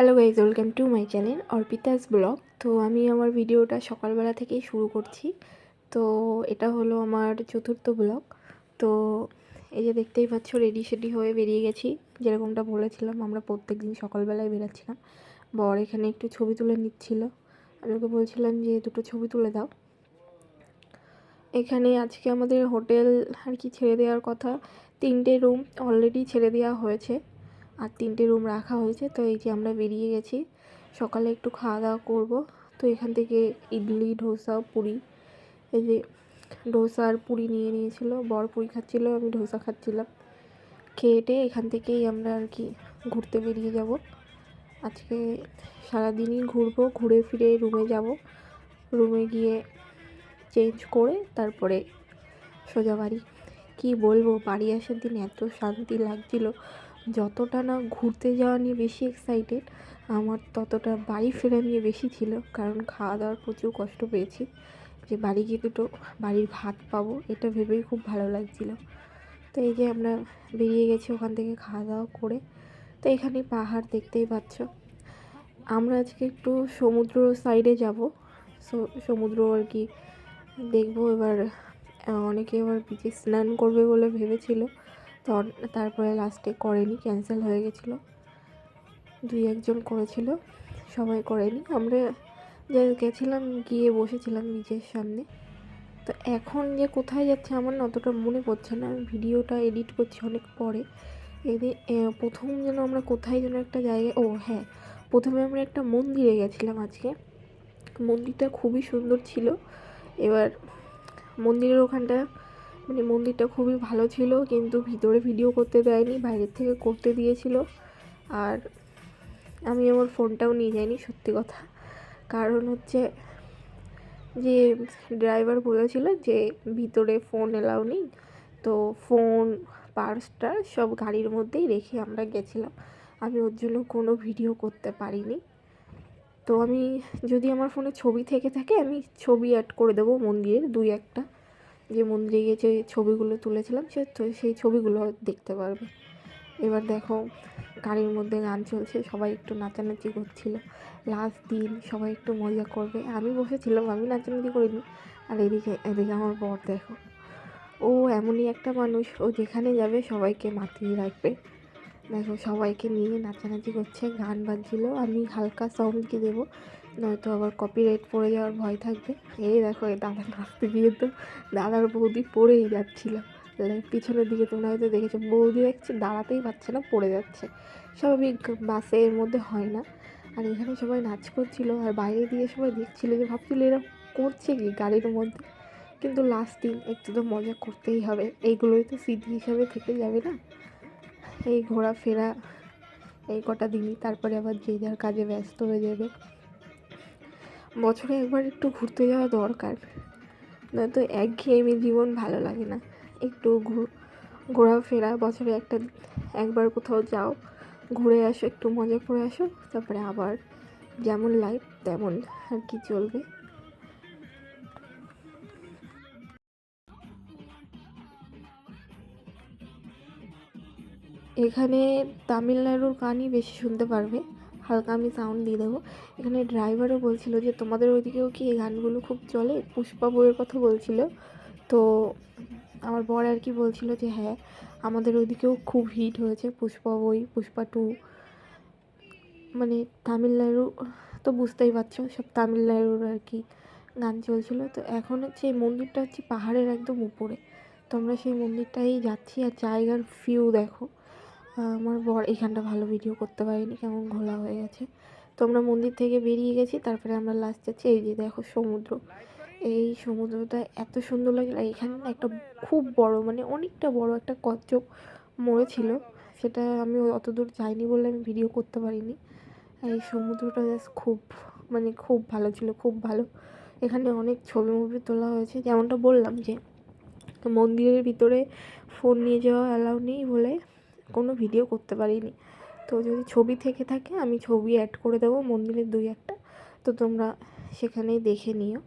Hello guys, welcome to my channel Arpita's blog. তো আমি আমার ভিডিওটা সকালবেলা থেকেই শুরু করছি। তো এটা হলো আমার চতুর্থ ব্লগ। তো এই যে দেখতেই পাচ্ছ, রেডি সেডি হয়ে বেরিয়ে গেছি। যেরকমটা বলেছিলাম, আমরা প্রত্যেক দিন সকালবেলায় বেরাচ্ছিলাম। বর এখানে একটু ছবি তুলে নিচ্ছিল। আমি ওকে বলছিলাম যে দুটো ছবি তুলে দাও। এখানে আজকে আমাদের হোটেল আর কি ছেড়ে দেওয়ার কথা। 3টে রুম অলরেডি ছেড়ে দেওয়া হয়েছে, আর 3টে রুম রাখা হয়েছে। তো এই যে আমরা বেরিয়ে গেছি, সকালে একটু খাওয়া দাওয়া করবো। তো এখান থেকে ইডলি, ধোসা, পুরি, এই যে ডোসা আর পুরি নিয়ে নিয়েছিল। বর পুরি খাচ্ছিল, আমি ধোসা খাচ্ছিলাম। খেয়ে এখান থেকেই আমরা আর কি ঘুরতে বেরিয়ে যাব। আজকে সারাদিনই ঘুরবো, ঘুরে ফিরে রুমে যাব। রুমে গিয়ে চেঞ্জ করে তারপরে সোজা বাড়ি। কী বলবো, বাড়ি আসার দিন এত শান্তি লাগছিল। যতটা না ঘুরতে যাওয়া নিয়ে বেশি এক্সাইটেড, আমার ততটা বাড়ি ফেরা নিয়ে বেশি ছিল। কারণ খাওয়া দাওয়ার প্রচুর কষ্ট পেয়েছি, যে বাড়ি গিয়ে দুটো বাড়ির ভাত পাবো এটা ভেবেই খুব ভালো লাগছিল। তো এই যে আমরা বেরিয়ে গেছি ওখান থেকে খাওয়া দাওয়া করে। তো এখানে পাহাড় দেখতেই পাচ্ছ। আমরা আজকে একটু সমুদ্র সাইডে যাব। সমুদ্র আর কি দেখবো। এবার অনেকে এবার বিচে স্নান করবে বলে ভেবেছিল, তো তারপরে লাস্টে করেনি, ক্যান্সেল হয়ে গেছিলো। 2-1 জন করেছিল, সবাই করেনি। আমরা যা গেছিলাম গিয়ে বসেছিলাম বিচের সামনে। তো এখন যে কোথায় যাচ্ছে আমার না অতটা মনে পড়ছে না, আমি ভিডিওটা এডিট করছি অনেক পরে। এদের প্রথম যেন আমরা কোথায় যেন একটা জায়গায়, ও হ্যাঁ, প্রথমে আমরা একটা মন্দিরে গেছিলাম আজকে। মন্দিরটা খুবই সুন্দর ছিল। এবার মন্দিরের ওখানটা মানে মন্দিরটা খুবই ভালো ছিল, কিন্তু ভিতরে ভিডিও করতে দেয়নি, বাইরের থেকে করতে দিয়েছিল। আর আমি আমার ফোনটাও নিয়ে যাইনি, সত্যি কথা। কারণ হচ্ছে যে ড্রাইভার বলেছিল যে ভিতরে ফোন এলাও নেই। তো ফোন, পার্সটা সব গাড়ির মধ্যেই রেখে আমরা গেছিলাম। আমি ওর জন্য কোনো ভিডিও করতে পারিনি। তো আমি যদি আমার ফোনে ছবি থেকে থাকে আমি ছবি অ্যাড করে দেবো মন্দিরের 2-1টা, যে মন্দিরে গিয়ে যে ছবিগুলো তুলেছিলাম সেই ছবিগুলো দেখতে পারবে। এবার দেখো, গাড়ির মধ্যে গান চলছে, সবাই একটু নাচানাচি করছিল। লাস্ট দিন সবাই একটু মজা করবে, আমি বসেছিলাম, আমি নাচানাচি করিনি। আর এদিকে এদিকে আমার বর দেখো, ও এমনই একটা মানুষ, ও যেখানে যাবে সবাইকে মাতিয়ে রাখবে। দেখো সবাইকে নিয়ে নাচানাচি করছে, গান বাজছিল। আমি হালকা সাউন্ড কি দেবো, নয়তো আবার কপিরাইট পড়ে যাওয়ার ভয় থাকবে। এই দেখো, এই দাদা নাচতে গিয়ে তো দাদার বৌদি পড়েই যাচ্ছিল। পিছনের দিকে তোমরা হয়তো দেখেছো, বৌদি দেখছে দাঁড়াতেই পারছে না, পড়ে যাচ্ছে। স্বাভাবিক, বাসে এর মধ্যে হয় না। আর এখানে সবাই নাচ করছিল, আর বাইরে দিয়ে সবাই দেখছিল, যে ভাবছিল এরা করছে কি গাড়ির মধ্যে। কিন্তু লাস্ট দিন একটু তো মজা করতেই হবে, এইগুলোই তো স্মৃতি হিসাবে থেকে যাবে না। এই ঘোরাফেরা এই কটা দিনই, তারপরে আবার যে যার কাজে ব্যস্ত হয়ে যাবে। বছরে একবার একটু ঘুরতে যাওয়া দরকার, নয়তো একঘেয়েমি জীবন ভালো লাগে না। একটু ঘোরাফেরা, বছরে একবার কোথাও যাও, ঘুরে আসো, একটু মজা করে আসো, তারপরে আবার যেমন লাইফ তেমন আর কি চলবে। এখানে তামিলনাড়ুর গানই বেশি শুনতে পারবে, হালকা আমি সাউন্ড দিয়ে দেবো। এখানে ড্রাইভারও বলছিল যে তোমাদের ওইদিকেও কি এই গানগুলো খুব চলে, পুষ্পা বইয়ের কথা বলছিল। তো আমার বর আর কি বলছিল যে হ্যাঁ, আমাদের ওইদিকেও খুব হিট হয়েছে পুষ্পা বই, পুষ্পা 2। মানে তামিলনাড়ু তো বুঝতেই পারছো, সব তামিলনাড়ুর আর কি গান চলছিল। তো এখন হচ্ছে এই মন্দিরটা হচ্ছে পাহাড়ের একদম উপরে, তো আমরা সেই মন্দিরটাই যাচ্ছি। আর জায়গার ভিউ দেখো। আমার বর এখানটা ভালো ভিডিও করতে পারিনি, কেমন ঘোলা হয়ে গেছে। তো আমরা মন্দির থেকে বেরিয়ে গেছি, তারপরে আমরা লাস্ট যাচ্ছি। এই যে দেখো সমুদ্র, এই সমুদ্রটা এত সুন্দর লাগে। আর এখানে না একটা খুব বড়, মানে অনেকটা বড় একটা কচ্ছপ মরেছিল, সেটা আমি অত দূর যাইনি বলে আমি ভিডিও করতে পারিনি। এই সমুদ্রটা জাস্ট খুব, মানে খুব ভালো ছিল, খুব ভালো। এখানে অনেক ছবি মুভি তোলা হয়েছে, যেমনটা বললাম যে মন্দিরের ভিতরে ফোন নিয়ে যাওয়া অ্যালাউ নেই বলে কোনো ভিডিও করতে পারিনি। তো যদি ছবি থেকে থাকে আমি ছবি অ্যাড করে দেবো মন্দিরের 2-1টা, তো তোমরা সেখানেই দেখে নিও।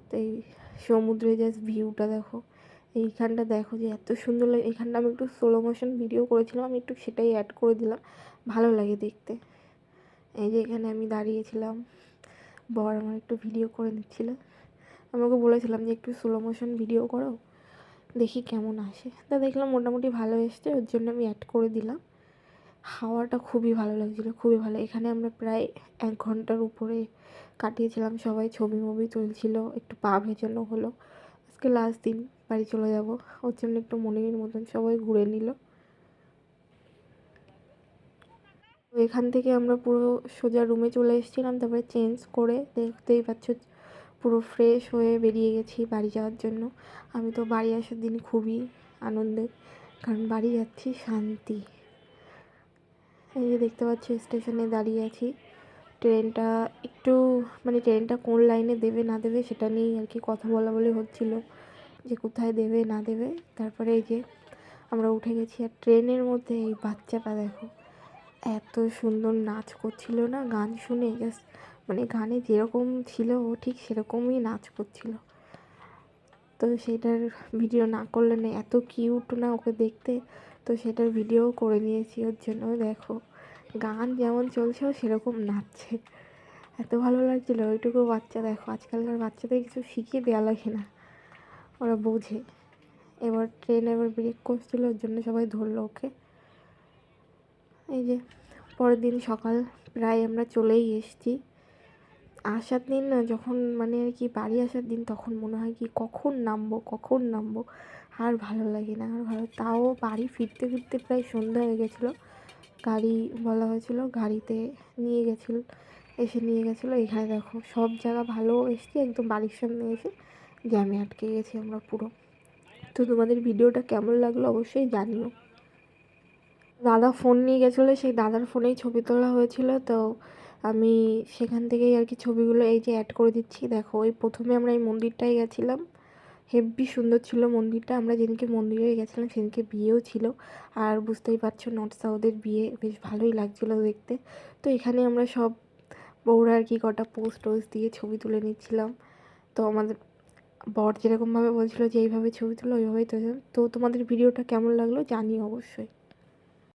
তো এই সমুদ্রের জাস্ট ভিউটা দেখো, এইখানটা দেখো যে এত সুন্দর লাগে। এখানটা আমি একটু স্লো মোশন ভিডিও করেছিলাম, আমি একটু সেটাই অ্যাড করে দিলাম, ভালো লাগে দেখতে। এই যে এখানে আমি দাঁড়িয়েছিলাম, বর আমার একটু ভিডিও করে নিচ্ছিল। আমাকে বলেছিলাম যে একটু স্লো মোশন ভিডিও করো, দেখি কেমন আসে। তা দেখলাম মোটামুটি ভালো এসছে, ওর জন্য আমি অ্যাড করে দিলাম। হাওয়াটা খুবই ভালো লাগছিলো, খুবই ভালো। এখানে আমরা প্রায় 1 ঘন্টার উপরে কাটিয়েছিলাম, সবাই ছবি মবি তুলছিল, একটু পা ভেজানো হলো। আজকে লাস্ট দিন, বাড়ি চলে যাব, ওর জন্য একটু মনের মতন সবাই ঘুরে নিল। তো এখান থেকে আমরা পুরো সোজা রুমে চলে এসেছিলাম, তারপরে চেঞ্জ করে দেখতেই পাচ্ছ পুরো ফ্রেশ হয়ে বেরিয়ে গেছি বাড়ি যাওয়ার জন্য। আমি তো বাড়ি আসার দিন খুবই আনন্দের, কারণ বাড়ি যাচ্ছি শান্তি। এই যে দেখতে পাচ্ছ স্টেশনে দাঁড়িয়ে আছি। ট্রেনটা একটু মানে ট্রেনটা কোন লাইনে দেবে না দেবে সেটা নিয়েই আর কি কথা বলা বলি হচ্ছিলো, যে কোথায় দেবে না দেবে। তারপরে এই যে আমরা উঠে গেছি, আর ট্রেনের মধ্যে এই বাচ্চাটা দেখো এত সুন্দর নাচ করছিল না, গান শুনে জাস্ট মানে গানে যেরকম ছিল ও ঠিক সেরকমই নাচ করছিল। তো সেটার ভিডিও না করলে না, এত কিউট না ওকে দেখতে, তো সেটার ভিডিও করে নিয়েছি ওর জন্য। দেখো গান যেমন চলছে ও সেরকম নাচছে, এত ভালো লাগছিলো। ওইটুকু বাচ্চা দেখো, আজকালকার বাচ্চাদের কিছু শিখিয়ে দেওয়া লাগে না, ওরা বোঝে। এবার ট্রেন এবার ব্রেক করছিলো, ওর জন্য সবাই ধরলো ওকে। এই যে পরের দিন সকাল, প্রায় আমরা চলেই এসেছি। আসার দিন না, যখন মানে আর কি বাড়ি আসার দিন, তখন মনে হয় কি কখন নামবো কখন নামবো, আর ভালো লাগে না, আর ভালো। তাও বাড়ি ফিরতে ফিরতে প্রায় সন্ধ্যা হয়ে গেছিলো। গাড়ি বলা হয়েছিল, গাড়িতে নিয়ে গেছিলো, এসে নিয়ে গেছিলো। এখানে দেখো সব জায়গা ভালো এসেছি, একদম বাড়ির সামনে এসে জ্যামে আটকে গেছি আমরা পুরো। তো তোমাদের ভিডিওটা কেমন লাগলো অবশ্যই জানিও। দাদা ফোন নিয়ে গেছিলো, সেই দাদার ফোনেই ছবি তোলা হয়েছিল। তো আমি সেখান থেকেই আর কি ছবিগুলো এই যে অ্যাড করে দিচ্ছি। দেখো ওই প্রথমে আমরা এই মন্দিরটায় গেছিলাম, হেব্বি সুন্দর ছিল মন্দিরটা। আমরা যেদিনকে মন্দিরে গেছিলাম সেদিনকে বিয়েও ছিল, আর বুঝতেই পারছো নর্থ সাউথের বিয়ে বেশ ভালোই লাগছিলো দেখতে। তো এখানে আমরা সব বউরা আর কি কটা পোস্ট টোস্ট দিয়ে ছবি তুলে নিচ্ছিলাম। তো আমাদের বর যেরকমভাবে বলছিলো যে এইভাবে ছবি তুলো ওইভাবেই তো। তো তোমাদের ভিডিওটা কেমন লাগলো জানিও অবশ্যই।